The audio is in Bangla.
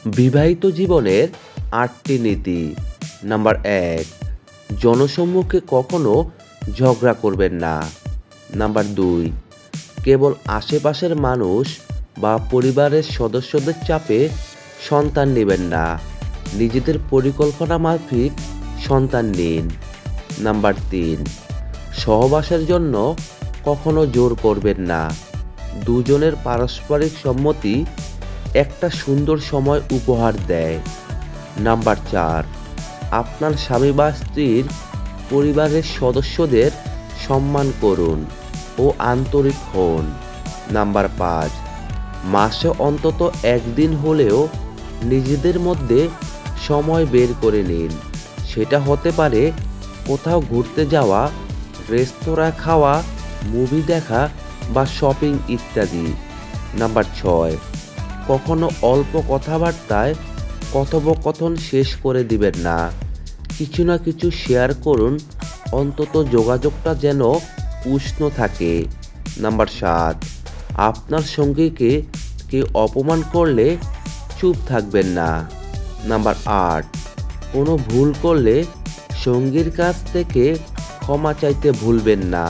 বিবাহিত জীবনের ৮টি নীতি। নাম্বার ১, জনসম্মুখে কখনো ঝগড়া করবেন না। নাম্বার ২, কেবল আশেপাশের মানুষ বা পরিবারের সদস্যদের চাপে সন্তান নেবেন না, নিজেদের পরিকল্পনা মাফিক সন্তান নিন। নাম্বার ৩, সহবাসের জন্য কখনো জোর করবেন না, দুজনের পারস্পরিক সম্মতি একটা সুন্দর সময় উপহার দেয়। নাম্বার ৪, আপনার স্বামী বা স্ত্রীর পরিবারের সদস্যদের সম্মান করুন ও আন্তরিক হন। নাম্বার ৫, মাসে অন্তত একদিন হলেও নিজেদের মধ্যে সময় বের করে নিন। সেটা হতে পারে কোথাও ঘুরতে যাওয়া, রেস্তোরাঁ খাওয়া, মুভি দেখা বা শপিং ইত্যাদি। নাম্বার ৬, কখনো অল্প কথাবার্তায় কথোপকথন শেষ করে দিবেন না, কিছু না কিছু শেয়ার করুন, অন্তত যোগাযোগটা যেন উষ্ণ থাকে। নাম্বার ৭, আপনার সঙ্গীকে কেউ অপমান করলে চুপ থাকবেন না। নাম্বার ৮, কোনো ভুল করলে সঙ্গীর কাছ থেকে ক্ষমা চাইতে ভুলবেন না।